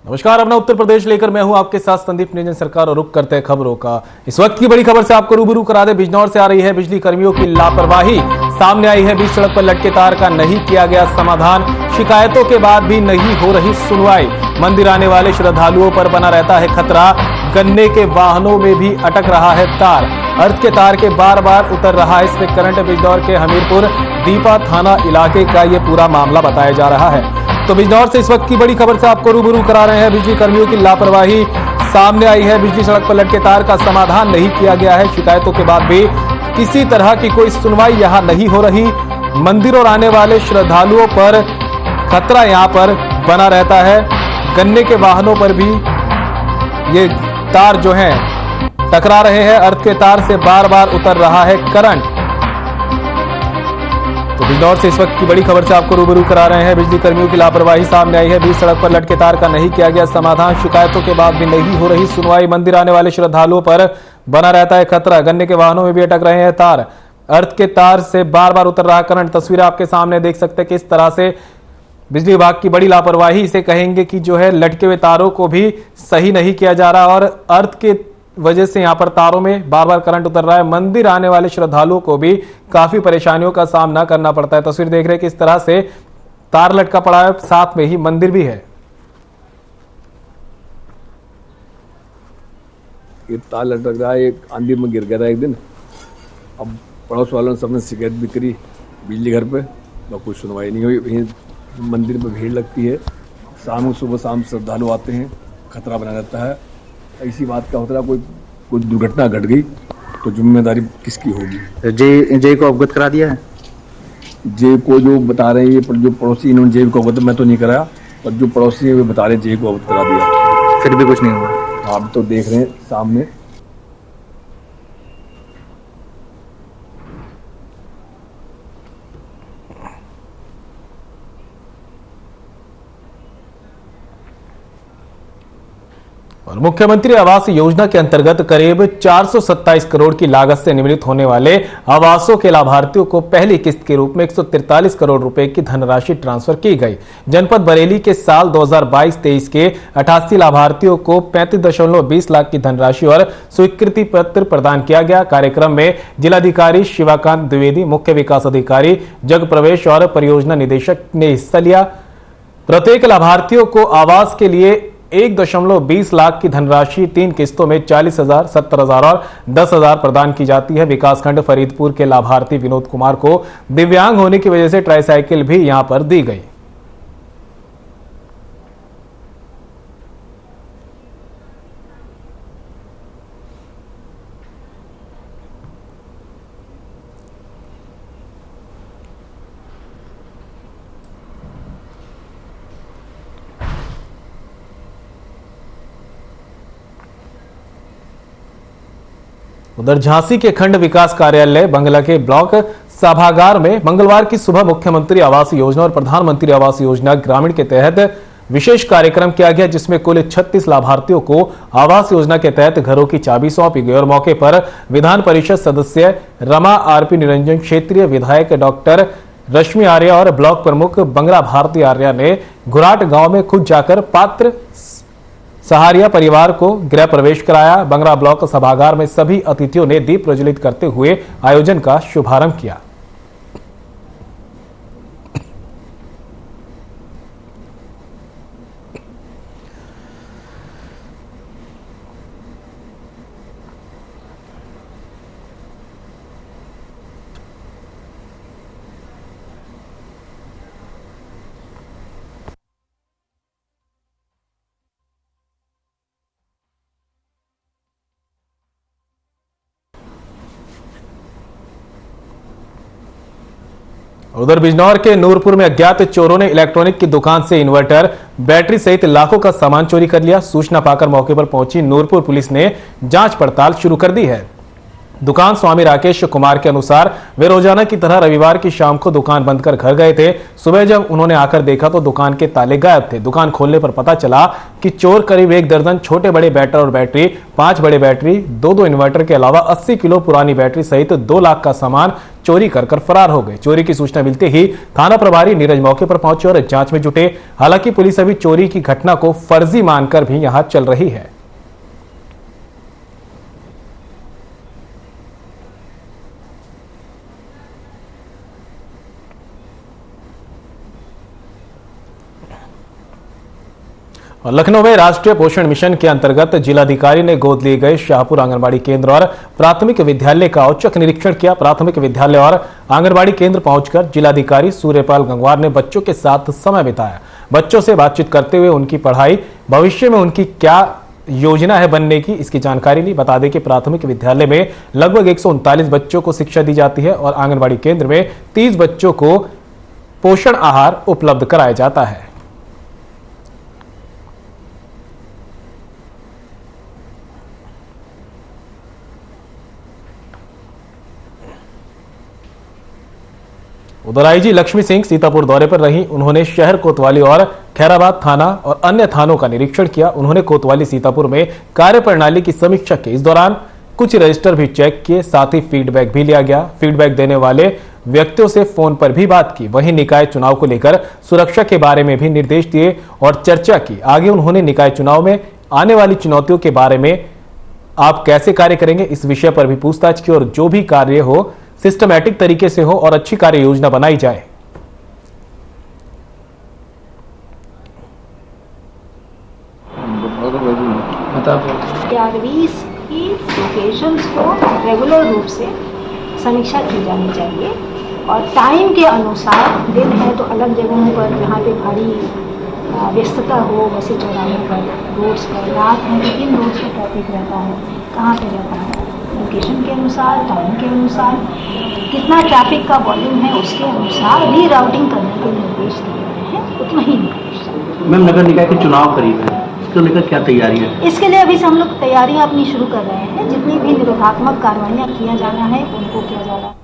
नमस्कार, अपना उत्तर प्रदेश लेकर मैं हूं आपके साथ संदीप निरंजन सरकार और रुक करते हैं खबरों का। इस वक्त की बड़ी खबर से आपको रूबरू करा दे। बिजनौर से आ रही है बिजली कर्मियों की लापरवाही। सामने आई है बीच सड़क पर लटके तार का नहीं किया गया समाधान। शिकायतों के बाद भी नहीं हो रही सुनवाई। मंदिर आने वाले श्रद्धालुओं पर बना रहता है खतरा। गन्ने के वाहनों में भी अटक रहा है तार। अर्थ के तार के बार बार उतर रहा है इसमें करंट। बिजनौर के हमीरपुर दीपा थाना इलाके का ये पूरा मामला बताया जा रहा है। तो बिजनौर से इस वक्त की बड़ी खबर से आपको रूबरू करा रहे हैं। बिजली कर्मियों की लापरवाही सामने आई है। बिजली सड़क पर लटके तार का समाधान नहीं किया गया है। शिकायतों के बाद भी किसी तरह की कोई सुनवाई यहां नहीं हो रही। मंदिर और आने वाले श्रद्धालुओं पर खतरा यहां पर बना रहता है। गन्ने के वाहनों पर भी ये तार जो है टकरा रहे हैं। अर्थ के तार से बार बार उतर रहा है करंट। तो बिजनौर से इस वक्त की बड़ी खबर से आपको रूबरू करा रहे हैं। बिजली कर्मियों की लापरवाही सामने आई है। बीच सड़क पर लटके तार का नहीं किया गया समाधान। शिकायतों के बाद भी नहीं हो रही सुनवाई। मंदिर आने वाले श्रद्धालुओं पर बना रहता है खतरा। गन्ने के वाहनों में भी अटक रहे हैं तार। अर्थ के तार से बार बार उतर रहा करंट। तस्वीर आपके सामने देख सकते हैं किस तरह से बिजली विभाग की बड़ी लापरवाही इसे कहेंगे कि जो है लटके हुए तारों को भी सही नहीं किया जा रहा और अर्थ के वजह से यहां पर तारों में बार बार करंट उतर रहा है। मंदिर आने वाले श्रद्धालुओं को भी काफी परेशानियों का सामना करना पड़ता है। तस्वीर देख रहे हैं किस तरह से तार लटका पड़ा है, साथ में ही मंदिर भी है। ये तार लटक रहा है, एक आंधी में गिर गया था एक दिन। अब पड़ोस वालों ने सबने शिकायत भी करी बिजली घर पे, तो कुछ सुनवाई नहीं हुई। मंदिर में भीड़ लगती है, शाम सुबह शाम श्रद्धालु आते हैं, खतरा बना रहता है। ऐसी बात का होता है, कोई दुर्घटना घट गई तो जिम्मेदारी किसकी होगी? जे को अवगत करा दिया है। जे को जो बता रहे हैं, जो पड़ोसी इन्होंने जे को अवगत, मैं तो नहीं कराया, पर जो पड़ोसी है वे बता रहे जे को अवगत करा दिया, फिर भी कुछ नहीं हुआ। आप तो देख रहे हैं सामने। और मुख्यमंत्री आवास योजना के अंतर्गत करीब 427 करोड़ की लागत से निर्मित होने वाले आवासों के लाभार्थियों को पहली किस्त के रूप में 143 करोड़ रुपए की धनराशि ट्रांसफर की गई। जनपद बरेली के साल 2022-23 के 88 लाभार्थियों को 35.20 लाख की धनराशि और स्वीकृति पत्र प्रदान किया गया। कार्यक्रम में जिलाधिकारी शिवाकांत द्विवेदी, मुख्य विकास अधिकारी जग प्रवेश और परियोजना निदेशक ने हिस्सा लिया। प्रत्येक लाभार्थियों को आवास के लिए 1.20 लाख की धनराशि 3 किस्तों में 40,000, 70,000 और 10,000 प्रदान की जाती है। विकासखंड फरीदपुर के लाभार्थी विनोद कुमार को दिव्यांग होने की वजह से ट्राईसाइकिल भी यहां पर दी गई। उधर झांसी के खंड विकास कार्यालय बंगला के ब्लॉक सभागार में मंगलवार की सुबह मुख्यमंत्री आवास योजना और प्रधानमंत्री आवास योजना ग्रामीण के तहत विशेष कार्यक्रम किया गया, जिसमें कुल 36 लाभार्थियों को आवास योजना के तहत घरों की चाबी सौंपी गई। और मौके पर विधान परिषद सदस्य रमा आरपी निरंजन, क्षेत्रीय विधायक डॉक्टर रश्मि आर्या और ब्लॉक प्रमुख बंगला भारती आर्या ने घुराट गांव में खुद जाकर पात्र सहारिया परिवार को गृह प्रवेश कराया। बंगला ब्लॉक सभागार में सभी अतिथियों ने दीप प्रज्वलित करते हुए आयोजन का शुभारंभ किया। उधर बिजनौर के नूरपुर में अज्ञात चोरों ने इलेक्ट्रॉनिक की दुकान से इन्वर्टर, बैटरी सहित लाखों का सामान चोरी कर लिया। सूचना पाकर मौके पर पहुंची नूरपुर पुलिस ने जांच पड़ताल शुरू कर दी है। दुकान स्वामी राकेश कुमार के अनुसार वे रोजाना की तरह रविवार की शाम को दुकान बंद कर घर गए थे। सुबह जब उन्होंने आकर देखा तो दुकान के ताले गायब थे। दुकान खोलने पर पता चला कि चोर करीब 1 दर्जन छोटे बड़े बैटर और बैटरी, 5 बड़े बैटरी, 2 इन्वर्टर के अलावा 80 किलो पुरानी बैटरी सहित 2 लाख का सामान चोरी कर फरार हो गए। चोरी की सूचना मिलते ही थाना प्रभारी नीरज मौके पर पहुंचे और जांच में जुटे। हालांकि पुलिस अभी चोरी की घटना को फर्जी मानकर भी यहां चल रही है। और लखनऊ में राष्ट्रीय पोषण मिशन के अंतर्गत जिलाधिकारी ने गोद लिए गए शाहपुर आंगनबाड़ी केंद्र और प्राथमिक विद्यालय का औचक निरीक्षण किया। प्राथमिक विद्यालय और आंगनबाड़ी केंद्र पहुंचकर जिलाधिकारी सूर्यपाल गंगवार ने बच्चों के साथ समय बिताया। बच्चों से बातचीत करते हुए उनकी पढ़ाई, भविष्य में उनकी क्या योजना है बनने की, इसकी जानकारी ली। बता दें कि प्राथमिक विद्यालय में लगभग 139 बच्चों को शिक्षा दी जाती है और आंगनबाड़ी केंद्र में 30 बच्चों को पोषण आहार उपलब्ध कराया जाता है। उधर आईजी लक्ष्मी सिंह सीतापुर दौरे पर रही। उन्होंने शहर कोतवाली और खैराबाद थाना और अन्य थानों का निरीक्षण किया। उन्होंने कोतवाली सीतापुर में कार्यप्रणाली की समीक्षा की। इस दौरान कुछ रजिस्टर भी चेक किए, साथ ही फीडबैक भी लिया गया। फीडबैक देने वाले व्यक्तियों से फोन पर भी बात की। वहीं निकाय चुनाव को लेकर सुरक्षा के बारे में भी निर्देश दिए और चर्चा की। आगे उन्होंने निकाय चुनाव में आने वाली चुनौतियों के बारे में आप कैसे कार्य करेंगे, इस विषय पर भी पूछताछ की और जो भी कार्य हो सिस्टमैटिक तरीके से हो और अच्छी कार्य योजना बनाई जाए। सर्विस की लोकेशंस को रेगुलर रूप से समीक्षा की जानी चाहिए और टाइम के अनुसार, दिन है तो अलग जगहों पर जहाँ पे भारी व्यस्तता हो, वैसे चौराहे पर, रोड्स पर, रात है तो किन रोड्स पर ट्रैफिक रहता है, कहाँ पे रहता है, लोकेशन के अनुसार, टाइम के अनुसार, कितना ट्रैफिक का वॉल्यूम है उसके अनुसार री राउटिंग करने के निर्देश दिए गए हैं। उतना ही निर्देश। मैम, नगर निकाय के चुनाव करीब है, इसको लेकर क्या तैयारी है? इसके लिए अभी से हम लोग तैयारियां अपनी शुरू कर रहे हैं। जितनी भी निरोधात्मक कार्रवाइयां किया जाना है उनको किया जा रहा है।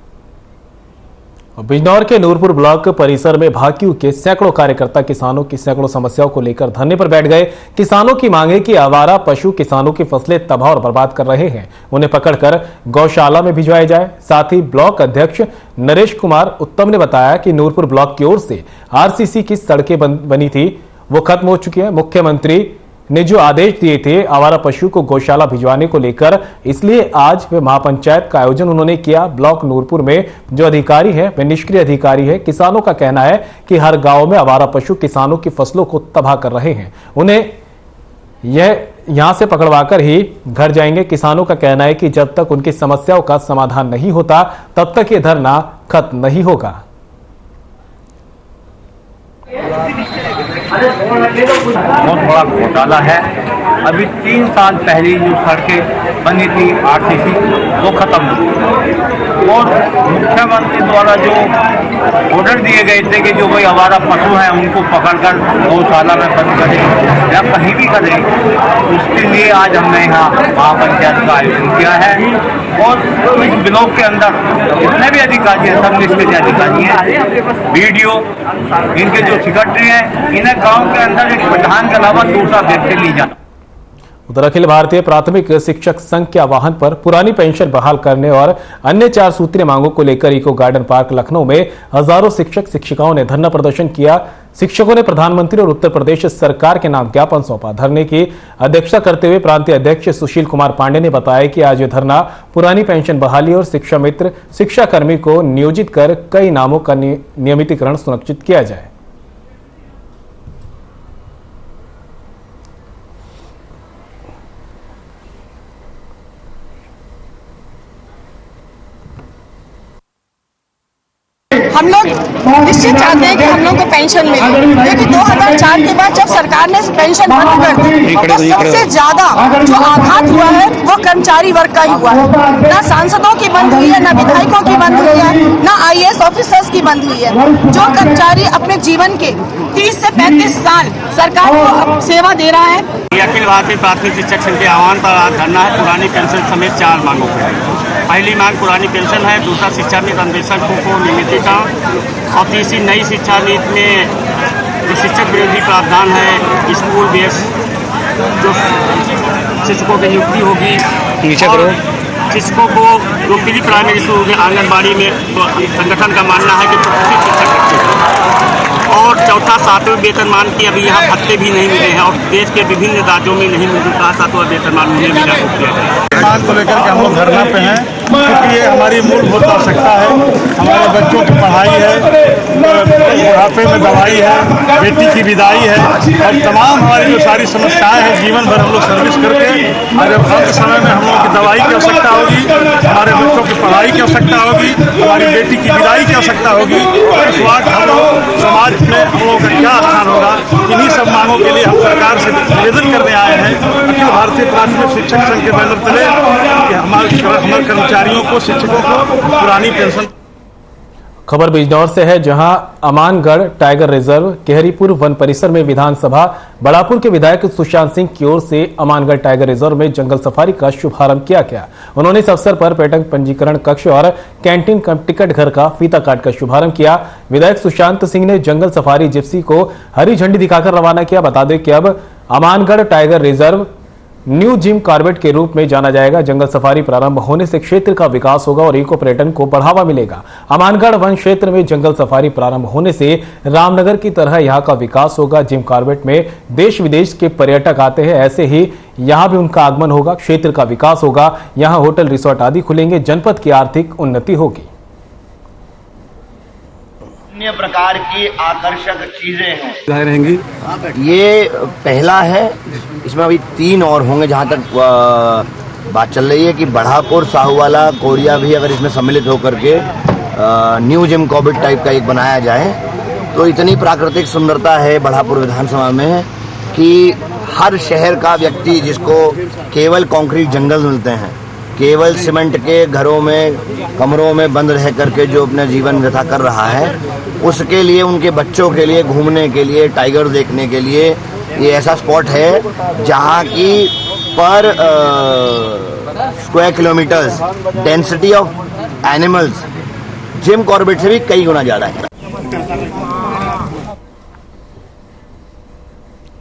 बिजनौर के नूरपुर ब्लॉक परिसर में भाकियू के सैकड़ों कार्यकर्ता किसानों की सैकड़ों समस्याओं को लेकर धरने पर बैठ गए। किसानों की मांगे कि आवारा पशु किसानों की फसलें तबाह और बर्बाद कर रहे हैं, उन्हें पकड़कर गौशाला में भिजवाया जाए। साथ ही ब्लॉक अध्यक्ष नरेश कुमार उत्तम ने बताया कि नूरपुर ब्लॉक की ओर से आरसीसी की सड़कें बनी थी, वो खत्म हो चुकी है। मुख्यमंत्री ने जो आदेश दिए थे आवारा पशु को गौशाला भिजवाने को लेकर, इसलिए आज वे महापंचायत का आयोजन उन्होंने किया। ब्लॉक नूरपुर में जो अधिकारी है वे निष्क्रिय अधिकारी है। किसानों का कहना है कि हर गांव में आवारा पशु किसानों की फसलों को तबाह कर रहे हैं, उन्हें यहां से पकड़वाकर ही घर जाएंगे। किसानों का कहना है कि जब तक उनकी समस्याओं का समाधान नहीं होता तब तक ये धरना खत्म नहीं होगा। बहुत बड़ा घोटाला है। अभी 3 साल पहले जो सड़कें बनी थी आरसीसी, वो खत्म हो गई और मुख्यमंत्री द्वारा जो ऑर्डर दिए गए थे कि जो कोई आवारा पशु है उनको पकड़कर गौशाला में बंद करें या कहीं भी करें, उसके लिए आज हमने यहाँ महापंचायत का आयोजन किया है। और इस ब्लॉक के अंदर जितने भी अधिकारी हैं सब निष्क्रिय अधिकारी हैं। वीडियो इनके जो सेक्रेटरी हैं, इन्हें गांव के अंदर एक प्रधान के अलावा दूसरा व्यक्ति नहीं जाना। उधर अखिल भारतीय प्राथमिक शिक्षक संघ के आह्वान पर पुरानी पेंशन बहाल करने और अन्य 4 सूत्रीय मांगों को लेकर इको गार्डन पार्क लखनऊ में हजारों शिक्षक शिक्षिकाओं ने धरना प्रदर्शन किया। शिक्षकों ने प्रधानमंत्री और उत्तर प्रदेश सरकार के नाम ज्ञापन सौंपा। धरने की अध्यक्षता करते हुए प्रांतीय अध्यक्ष सुशील कुमार पांडे ने बताया कि आज यह धरना पुरानी पेंशन बहाली और शिक्षा मित्र शिक्षाकर्मी को नियोजित कर कई नामों का नियमितीकरण सुनिश्चित किया जाए। हम लोग निश्चित चाहते हैं कि हम लोग को पेंशन मिले, क्योंकि 2004 के बाद जब सरकार ने पेंशन बंद कर दी तो सबसे ज्यादा जो आघात हुआ है वो कर्मचारी वर्ग का ही हुआ है। ना सांसदों की बंद हुई है, ना विधायकों की बंद हुई है, ना IAS ऑफिसर्स की बंद हुई है। जो कर्मचारी अपने जीवन के 30 से 35 साल सरकार को सेवा दे रहा है। अखिल भारतीय प्राथमिक शिक्षक संघ के आह्वान पर धरना है पुरानी पेंशन समेत 4 मांगों पर। पहली मांग पुरानी पेंशन है, दूसरा शिक्षा नीति अन्वेषण को नियमितीकरण और तीसरी नई शिक्षा नीति में जो शिक्षक विरोधी प्रावधान है, स्कूल बेस जो शिक्षकों की नियुक्ति होगी और शिक्षकों को जो प्री प्राइमरी शुरू होगी आंगनबाड़ी में, तो संगठन का मानना है कि प्रतिष्ठित शिक्षक रखे जाएं। और चौथा 7वें वेतनमान की अभी यहाँ भत्ते भी नहीं मिले हैं और देश के विभिन्न राज्यों में नहीं मिल रहा 7वां वेतनमान उन्हें भी लागू किया जाए। मांग को लेकर के हम लोग धरना पे हैं क्योंकि ये हमारी मूलभूत आवश्यकता है। हमारे बच्चों की पढ़ाई है, बुढ़ापे में दवाई है, बेटी की विदाई है और तमाम हमारी जो सारी समस्याएं हैं, जीवन भर हम लोग सर्विस करके और जब अंत समय में हम लोगों की दवाई की आवश्यकता होगी, हमारे बच्चों की पढ़ाई की आवश्यकता होगी, हमारी बेटी की विदाई की आवश्यकता होगी, उस वक्त हम लोग समाज में हम लोगों का क्या स्थान होगा। इन्हीं सब मांगों के लिए हम सरकार से निवेदन करने आए हैं अखिल भारतीय प्राथमिक शिक्षक संघ के बैनर तले कि हमारे कर्मचारियों को, शिक्षकों को पुरानी पेंशन। खबर बिजनौर से है, जहां अमानगढ़ टाइगर रिजर्व केहरीपुर वन परिसर में विधानसभा बड़ापुर के विधायक सुशांत सिंह की ओर से अमानगढ़ टाइगर रिजर्व में जंगल सफारी का शुभारंभ किया गया। उन्होंने इस अवसर पर पर्यटक पंजीकरण कक्ष और कैंटीन कम टिकट घर का फीता काट कर शुभारंभ किया। विधायक सुशांत सिंह ने जंगल सफारी जिप्सी को हरी झंडी दिखाकर रवाना किया। बता दें कि अब Amangarh tiger reserve new Jim Corbett के रूप में जाना जाएगा। जंगल सफारी प्रारंभ होने से क्षेत्र का विकास होगा और इको पर्यटन को बढ़ावा मिलेगा। अमानगढ़ वन क्षेत्र में जंगल सफारी प्रारंभ होने से रामनगर की तरह यहां का विकास होगा। जिम कॉर्बेट में देश विदेश के पर्यटक आते हैं, ऐसे ही यहां भी उनका आगमन होगा, क्षेत्र का विकास होगा, यहां होटल रिसोर्ट आदि खुलेंगे, जनपद की आर्थिक उन्नति होगी। अन्य प्रकार की आकर्षक चीजें हैं रहेंगी। ये पहला है, इसमें अभी 3 और होंगे जहाँ तक बात चल रही है कि बढ़ापुर, साहूवाला, कोरिया भी अगर इसमें सम्मिलित होकर के न्यू जिम कॉर्बेट टाइप का एक बनाया जाए तो इतनी प्राकृतिक सुंदरता है बढ़ापुर विधानसभा में कि हर शहर का व्यक्ति जिसको केवल कंक्रीट जंगल मिलते हैं, केवल सीमेंट के घरों में, कमरों में बंद रह करके जो अपना जीवन व्यथा कर रहा है, उसके लिए, उनके बच्चों के लिए, घूमने के लिए, टाइगर देखने के लिए ये ऐसा स्पॉट है जहाँ की पर square kilometres density of animals Jim Corbett से भी कई गुना ज़्यादा है।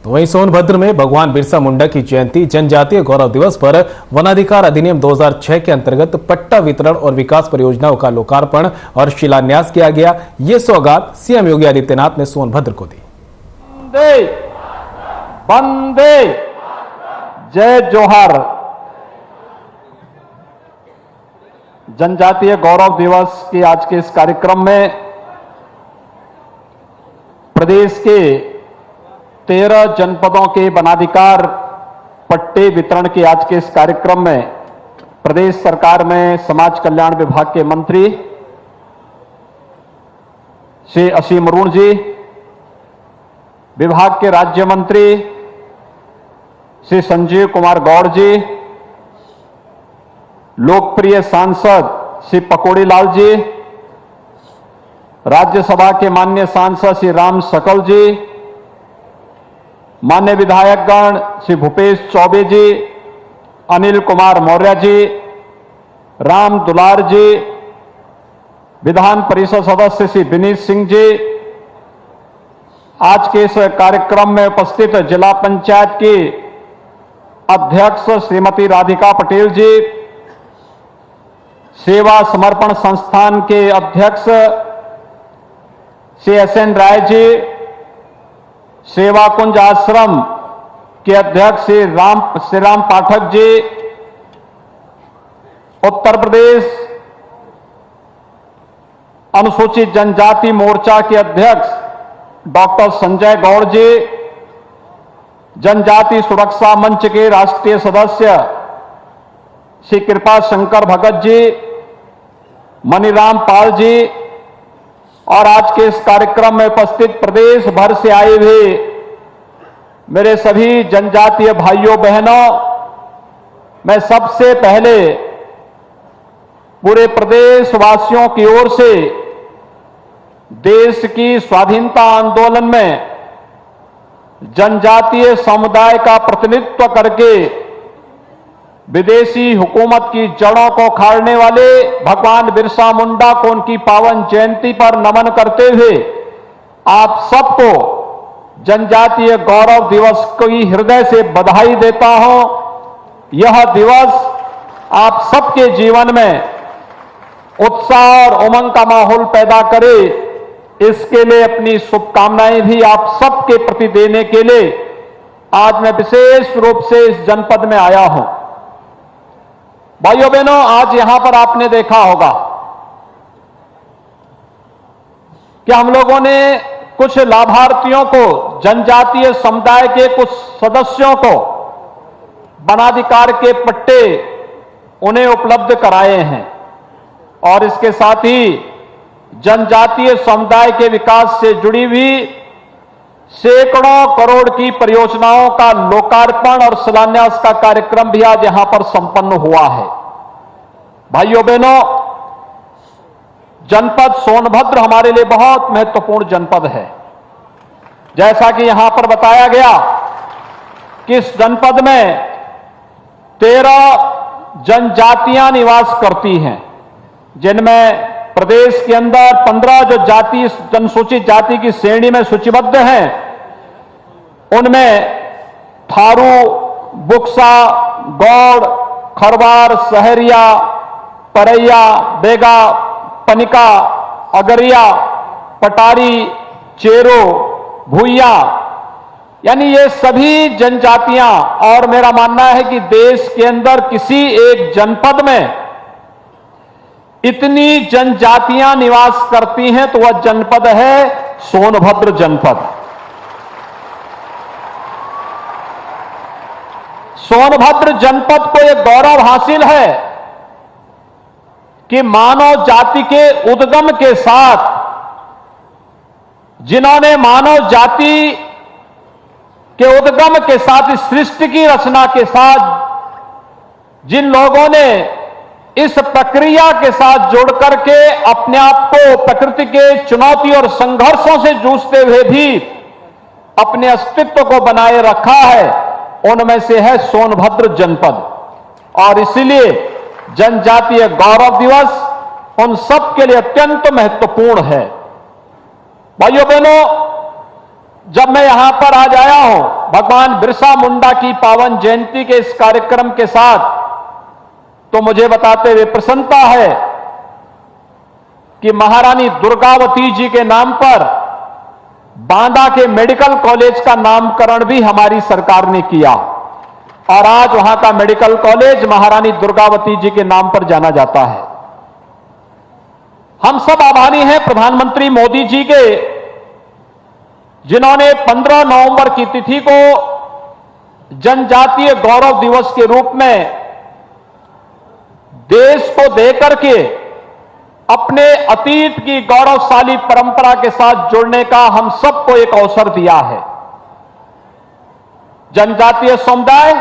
तो वहीं सोनभद्र में भगवान बिरसा मुंडा की जयंती जनजातीय गौरव दिवस पर वनाधिकार अधिनियम 2006 के अंतर्गत पट्टा वितरण और विकास परियोजनाओं का लोकार्पण और शिलान्यास किया गया। ये सौगात सीएम योगी आदित्यनाथ ने सोनभद्र को दी। वंदे वंदे जय जोहार। जनजातीय गौरव दिवस के आज के इस कार्यक्रम में प्रदेश के 13 जनपदों के वनाधिकार पट्टे वितरण के आज के इस कार्यक्रम में प्रदेश सरकार में समाज कल्याण विभाग के मंत्री श्री असीम अरुण जी, विभाग के राज्य मंत्री श्री संजीव कुमार गौड़ जी, लोकप्रिय सांसद श्री पकौड़ी लाल जी, राज्यसभा के माननीय सांसद श्री राम सकल जी, मान्य विधायकगण श्री भूपेश चौबे जी, अनिल कुमार मौर्य जी, राम दुलार जी, विधान परिषद सदस्य श्री विनीत सिंह जी, आज के इस कार्यक्रम में उपस्थित जिला पंचायत की अध्यक्ष श्रीमती राधिका पटेल जी, सेवा समर्पण संस्थान के अध्यक्ष श्री SN राय जी, सेवा कुंज आश्रम के अध्यक्ष श्री राम पाठक जी, उत्तर प्रदेश अनुसूचित जनजाति मोर्चा के अध्यक्ष डॉक्टर संजय गौड़ जी, जनजाति सुरक्षा मंच के राष्ट्रीय सदस्य श्री कृपा शंकर भगत जी, मनीराम पाल जी और आज के इस कार्यक्रम में उपस्थित प्रदेश भर से आए हुए मेरे सभी जनजातीय भाइयों बहनों, मैं सबसे पहले पूरे प्रदेश वासियों की ओर से देश की स्वाधीनता आंदोलन में जनजातीय समुदाय का प्रतिनिधित्व करके विदेशी हुकूमत की जड़ों को उखाड़ने वाले भगवान बिरसा मुंडा को उनकी पावन जयंती पर नमन करते हुए आप सबको जनजातीय गौरव दिवस की हृदय से बधाई देता हूं। यह दिवस आप सबके जीवन में उत्साह और उमंग का माहौल पैदा करे, इसके लिए अपनी शुभकामनाएं भी आप सबके प्रति देने के लिए आज मैं विशेष रूप से इस जनपद में आया हूं। भाइयों बहनों, आज यहां पर आपने देखा होगा कि हम लोगों ने कुछ लाभार्थियों को, जनजातीय समुदाय के कुछ सदस्यों को वनाधिकार के पट्टे उन्हें उपलब्ध कराए हैं और इसके साथ ही जनजातीय समुदाय के विकास से जुड़ी हुई सैकड़ों करोड़ की परियोजनाओं का लोकार्पण और शिलान्यास का कार्यक्रम भी आज यहां पर संपन्न हुआ है। भाइयों बहनों, जनपद सोनभद्र हमारे लिए बहुत महत्वपूर्ण जनपद है। जैसा कि यहां पर बताया गया कि इस जनपद में 13 जनजातियां निवास करती हैं, जिनमें प्रदेश के अंदर 15 जो जाति अनुसूचित जाति की श्रेणी में सूचीबद्ध हैं, उनमें थारू, बुक्सा, गौड़, खरवार, सहरिया, परैया, बेगा, पनिका, अगरिया, पटारी, चेरो, भूइया, यानी ये सभी जनजातियां, और मेरा मानना है कि देश के अंदर किसी एक जनपद में इतनी जनजातियां निवास करती हैं तो वह जनपद है सोनभद्र जनपद। सोनभद्र जनपद को यह गौरव हासिल है कि मानव जाति के उद्गम के साथ, जिन्होंने मानव जाति के उद्गम के साथ, इस सृष्टि की रचना के साथ जिन लोगों ने इस प्रक्रिया के साथ जुड़ करके अपने आप को प्रकृति के चुनौती और संघर्षों से जूझते हुए भी अपने अस्तित्व को बनाए रखा है, उनमें से है सोनभद्र जनपद। और इसलिए जनजातीय गौरव दिवस उन सब के लिए अत्यंत महत्वपूर्ण है। भाइयों बहनों, जब मैं यहां पर आज आया हूं भगवान बिरसा मुंडा की पावन जयंती के इस कार्यक्रम के साथ, तो मुझे बताते हुए प्रसन्नता है कि महारानी दुर्गावती जी के नाम पर बांदा के मेडिकल कॉलेज का नामकरण भी हमारी सरकार ने किया और आज वहां का मेडिकल कॉलेज महारानी दुर्गावती जी के नाम पर जाना जाता है। हम सब आभारी हैं प्रधानमंत्री मोदी जी के, जिन्होंने 15 नवंबर की तिथि को जनजातीय गौरव दिवस के रूप में देश को देकर के अपने अतीत की गौरवशाली परंपरा के साथ जुड़ने का हम सबको एक अवसर दिया है। जनजातीय समुदाय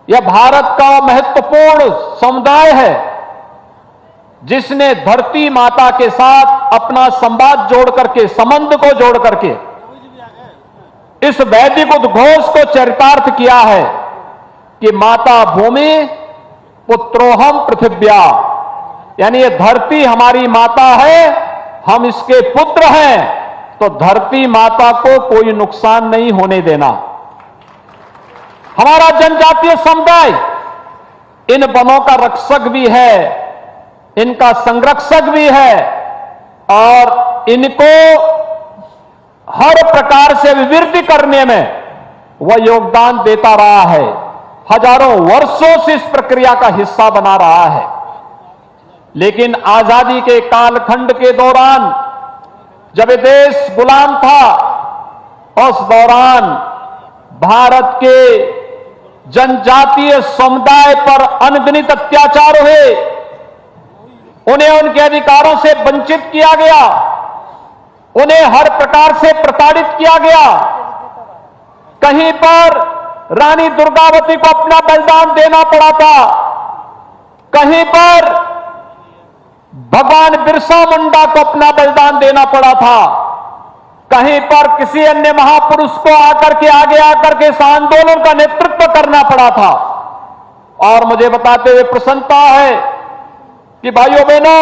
यह भारत का महत्वपूर्ण समुदाय है जिसने धरती माता के साथ अपना संवाद जोड़ करके, संबंध को जोड़ करके इस वैदिक उद्घोष को चरितार्थ किया है कि माता भूमि पुत्रोहम पृथिव्या, यानी ये धरती हमारी माता है, हम इसके पुत्र हैं, तो धरती माता को कोई नुकसान नहीं होने देना। हमारा जनजातीय समुदाय इन वनों का रक्षक भी है, इनका संरक्षक भी है और इनको हर प्रकार से अभिवृद्धि करने में वह योगदान देता रहा है। हजारों वर्षों से इस प्रक्रिया का हिस्सा बना रहा है। लेकिन आजादी के कालखंड के दौरान जब ये देश गुलाम था, उस दौरान भारत के जनजातीय समुदाय पर अनगिनत अत्याचार हुए, उन्हें उनके अधिकारों से वंचित किया गया, उन्हें हर प्रकार से प्रताड़ित किया गया। कहीं पर रानी दुर्गावती को अपना बलिदान देना पड़ा था, कहीं पर भगवान बिरसा मुंडा को अपना बलिदान देना पड़ा था, कहीं पर किसी अन्य महापुरुष को आकर के आगे आकर के इस आंदोलन का नेतृत्व करना पड़ा था। और मुझे बताते हुए प्रसन्नता है कि भाइयों बहनों,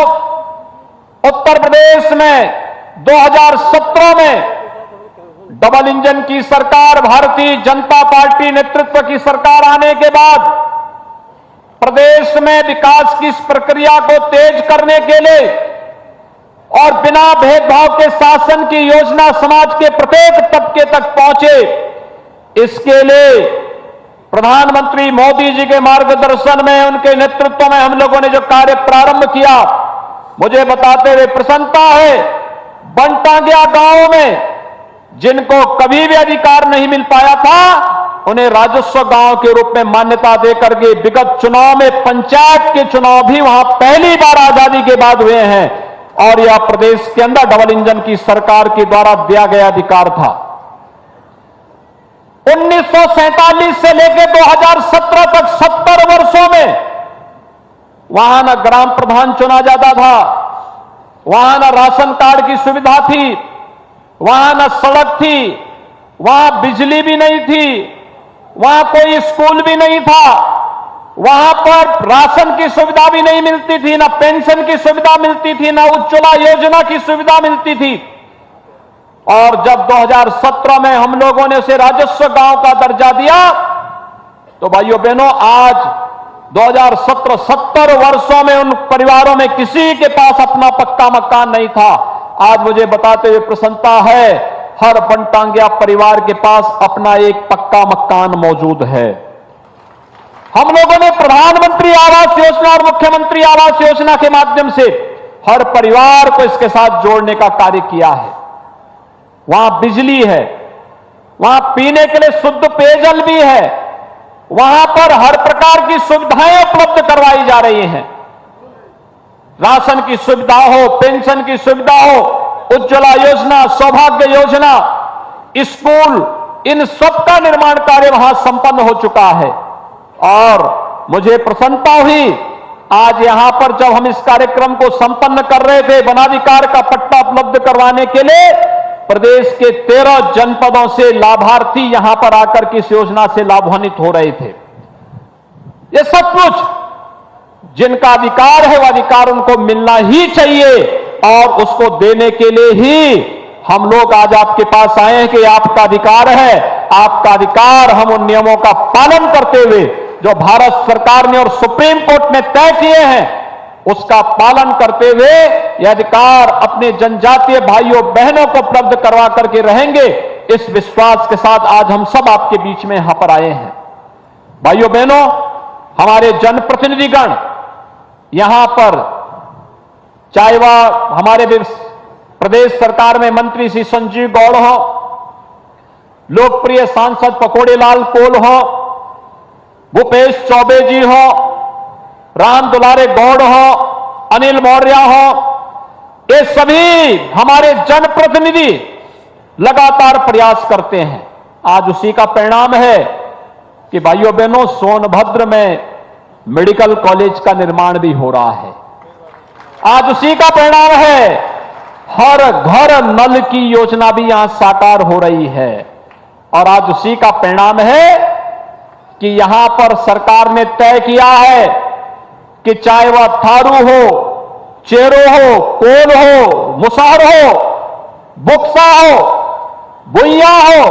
उत्तर प्रदेश में 2017 में डबल इंजन की सरकार, भारतीय जनता पार्टी नेतृत्व की सरकार आने के बाद प्रदेश में विकास की इस प्रक्रिया को तेज करने के लिए और बिना भेदभाव के शासन की योजना समाज के प्रत्येक तबके तक पहुंचे, इसके लिए प्रधानमंत्री मोदी जी के मार्गदर्शन में, उनके नेतृत्व में हम लोगों ने जो कार्य प्रारंभ किया, मुझे बताते हुए प्रसन्नता है। बनटांगिया गांव में जिनको कभी भी अधिकार नहीं मिल पाया था, उन्हें राजस्व गांव के रूप में मान्यता देकर के विगत चुनाव में पंचायत के चुनाव भी वहां पहली बार आजादी के बाद हुए हैं और यह प्रदेश के अंदर डबल इंजन की सरकार के द्वारा दिया गया अधिकार था। 1947 से लेकर 2017 तक 70 वर्षों में वहां न ग्राम प्रधान चुना जाता था, वहां न राशन कार्ड की सुविधा थी, वहां न सड़क थी, वहां बिजली भी नहीं थी, वहां कोई स्कूल भी नहीं था, वहां पर राशन की सुविधा भी नहीं मिलती थी, ना पेंशन की सुविधा मिलती थी, ना उज्ज्वला योजना की सुविधा मिलती थी। और जब 2017 में हम लोगों ने उसे राजस्व गांव का दर्जा दिया, तो भाइयों बहनों, आज 2017 70 वर्षों में उन परिवारों में किसी के पास अपना पक्का मकान नहीं था। आज मुझे बताते हुए प्रसन्नता है, हर बनटांगिया परिवार के पास अपना एक पक्का मकान मौजूद है। हम लोगों ने प्रधानमंत्री आवास योजना और मुख्यमंत्री आवास योजना के माध्यम से हर परिवार को इसके साथ जोड़ने का कार्य किया है। वहां बिजली है, वहां पीने के लिए शुद्ध पेयजल भी है, वहां पर हर प्रकार की सुविधाएं उपलब्ध करवाई जा रही हैं। राशन की सुविधा हो, पेंशन की सुविधा हो, उज्ज्वला योजना, सौभाग्य योजना, स्कूल, इन सब का निर्माण कार्य वहां संपन्न हो चुका है। और मुझे प्रसन्नता हुई आज यहां पर जब हम इस कार्यक्रम को संपन्न कर रहे थे, वनाधिकार का पट्टा उपलब्ध करवाने के लिए प्रदेश के 13 जनपदों से लाभार्थी यहां पर आकर के इस योजना से लाभान्वित हो रहे थे। ये सचमुच जिनका अधिकार है, वह अधिकार उनको मिलना ही चाहिए और उसको देने के लिए ही हम लोग आज आपके पास आए हैं कि आपका अधिकार है। आपका अधिकार हम उन नियमों का पालन करते हुए जो भारत सरकार ने और सुप्रीम कोर्ट ने तय किए हैं, उसका पालन करते हुए यह अधिकार अपने जनजातीय भाइयों बहनों को उपलब्ध करवा करके रहेंगे। इस विश्वास के साथ आज हम सब आपके बीच में यहां पर आए हैं। भाइयों बहनों, हमारे जनप्रतिनिधिगण यहां पर, चाहे वह हमारे प्रदेश सरकार में मंत्री श्री संजीव गौड़ हो, लोकप्रिय सांसद पकौड़े लाल कोल हो, भूपेश चौबे जी हो, राम दुलारे गौड़ हो, अनिल मौर्य हो, ये सभी हमारे जनप्रतिनिधि लगातार प्रयास करते हैं। आज उसी का परिणाम है कि भाइयों बहनों, सोनभद्र में मेडिकल कॉलेज का निर्माण भी हो रहा है। आज उसी का परिणाम है, हर घर नल की योजना भी यहां साकार हो रही है। और आज उसी का परिणाम है कि यहां पर सरकार ने तय किया है कि चाहे वह थारू हो, चेरो हो, कोल हो, मुसहर हो, बुक्सा हो, भुइया हो,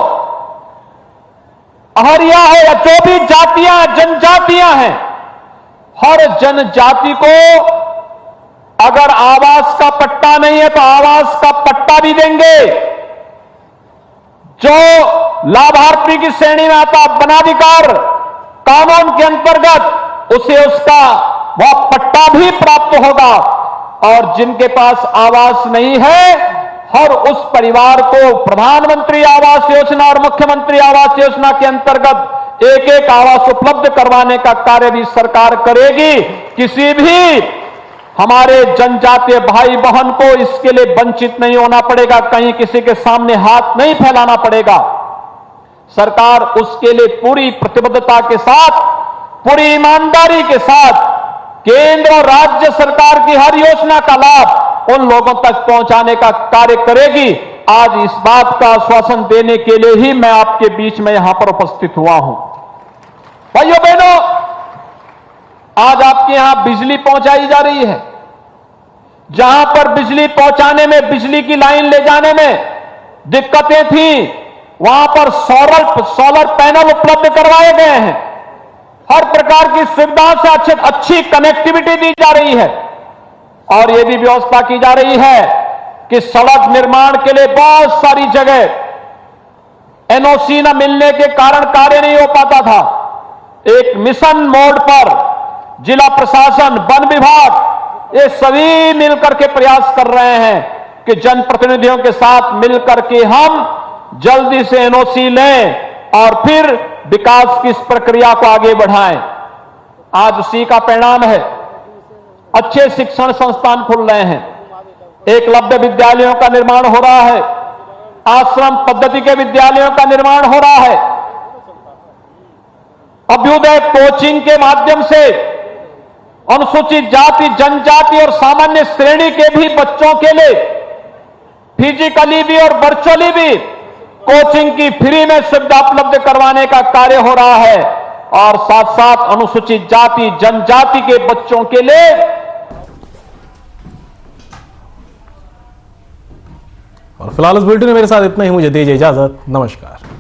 अहरिया हो, या जो भी जातियां जनजातियां हैं, हर जनजाति को अगर आवास का पट्टा नहीं है तो आवास का पट्टा भी देंगे। जो लाभार्थी की श्रेणी में आता वनाधिकार कानून के अंतर्गत, उसे उसका वह पट्टा भी प्राप्त होगा। और जिनके पास आवास नहीं है, हर उस परिवार को प्रधानमंत्री आवास योजना और मुख्यमंत्री आवास योजना के अंतर्गत एक एक आवास उपलब्ध करवाने का कार्य भी सरकार करेगी। किसी भी हमारे जनजातीय भाई बहन को इसके लिए वंचित नहीं होना पड़ेगा, कहीं किसी के सामने हाथ नहीं फैलाना पड़ेगा। सरकार उसके लिए पूरी प्रतिबद्धता के साथ, पूरी ईमानदारी के साथ केंद्र और राज्य सरकार की हर योजना का लाभ उन लोगों तक पहुंचाने का कार्य करेगी। आज इस बात का आश्वासन देने के लिए ही मैं आपके बीच में यहां पर उपस्थित हुआ हूं। भाइयों बहनों, आज आपके यहां बिजली पहुंचाई जा रही है। जहां पर बिजली पहुंचाने में, बिजली की लाइन ले जाने में दिक्कतें थी, वहां पर सोलर पैनल उपलब्ध करवाए गए हैं। हर प्रकार की सुविधाओं से अच्छी कनेक्टिविटी दी जा रही है। और यह भी व्यवस्था की जा रही है कि सड़क निर्माण के लिए बहुत सारी जगह एनओसी न मिलने के कारण कार्य नहीं हो पाता था। एक मिशन मोड पर जिला प्रशासन, वन विभाग, ये सभी मिलकर के प्रयास कर रहे हैं कि जनप्रतिनिधियों के साथ मिलकर के हम जल्दी से एनओसी लें और फिर विकास की इस प्रक्रिया को आगे बढ़ाएं। आज उसी का परिणाम है। अच्छे शिक्षण संस्थान खुल रहे हैं, एकलव्य विद्यालयों का निर्माण हो रहा है, आश्रम पद्धति के विद्यालयों का निर्माण हो रहा है। अभ्युदय कोचिंग के माध्यम से अनुसूचित जाति, जनजाति और सामान्य श्रेणी के भी बच्चों के लिए फिजिकली भी और वर्चुअली भी कोचिंग की फ्री में सुविधा उपलब्ध करवाने का कार्य हो रहा है। और साथ साथ अनुसूचित जाति, जनजाति के बच्चों के लिए और फिलहाल इस बुलेटिन में मेरे साथ इतना ही। मुझे दीजिए इजाजत। नमस्कार।